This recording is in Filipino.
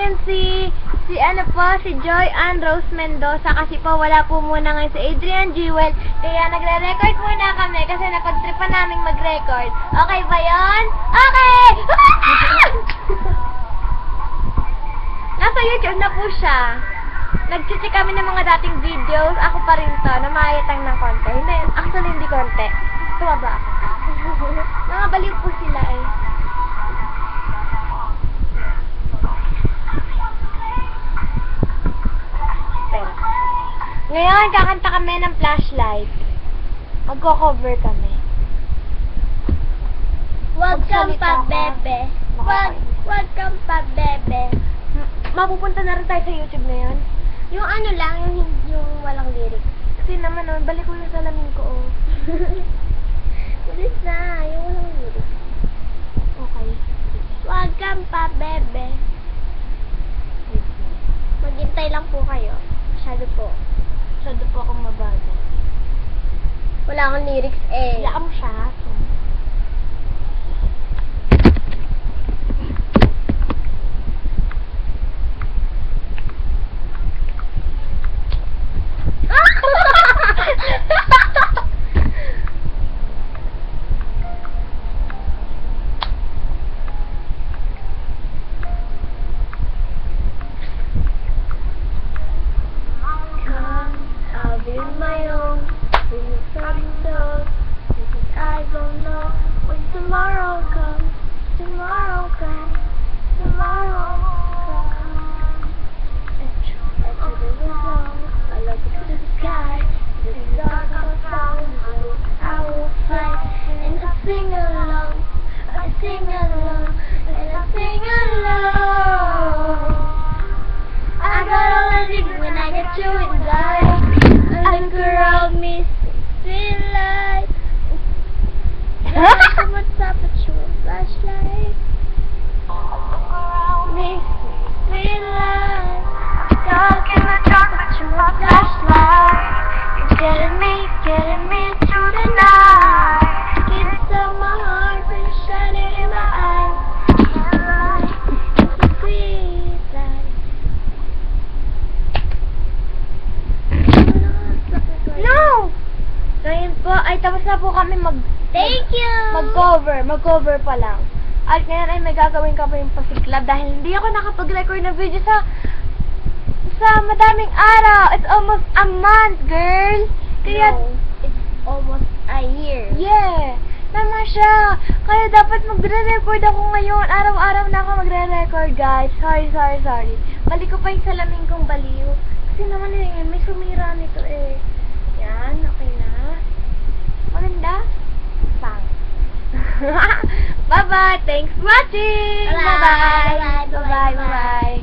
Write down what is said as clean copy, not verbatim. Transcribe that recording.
ngayon si ano po, si Joy Ann Rose Mendoza kasi po wala po muna ngayon si Adrian Jewel. Kaya nagre-record muna kami kasi napagtripan naming mag-record. Okay ba yon? Okay! Nasa YouTube na po siya. Nag-check kami ng mga dating videos. Ako pa rin to, na mayatang ng konti. Hindi, actually hindi konti. Tumaba ako. Mga baliw po sila eh. Pero, ngayon, kakanta kami ng flashlight. Magko-cover kami. Wag kang Magsalita ka. pa-bebe. Wag kang pa-bebe. Mapupunta na rin tayo sa YouTube ngayon. Yung ano lang, yung walang lyrics. Kasi naman, oh, balik ko yung salamin ko, oh. Bilis na, yung walang lyrics. Okay. Wag kang pa-bebe. Maghintay lang po kayo. Masyado po. Masyado po akong mabagal. Wala akong lyrics eh. Wala ka masyado. I'll be my own. When the sun goes, I don't know when tomorrow comes. Tomorrow comes. Tomorrow comes. And to the song, I look to the sky. The stars are found. I will fly and I sing along. I sing along and I sing along. I got all I need when I get you inside. I look around me, feel like what's up with your flashlight? Me, feel like dark in the dark with your flashlight. It's getting me through the night. It's on my heart and shining in my eyes. It's a sweet light. No! Ngayon po, ay tapos na po kami Thank you! mag-cover pa lang. At ngayon ay may gagawin kami yung pasiklab dahil hindi ako nakapag-record ng video sa madaming araw. It's almost a month, girl. Kaya, No, it's almost a year. yeah, tama siya. Kaya dapat magre-record ako ngayon. Araw-araw na ako magre-record, guys. Sorry. Balik ko pa yung salamin kong baliw. Kasi naman eh, may sumira nito eh. Yan, okay na. Maganda? Pang. Bye-bye. Thanks for watching. Bye-bye. Bye-bye. Bye-bye.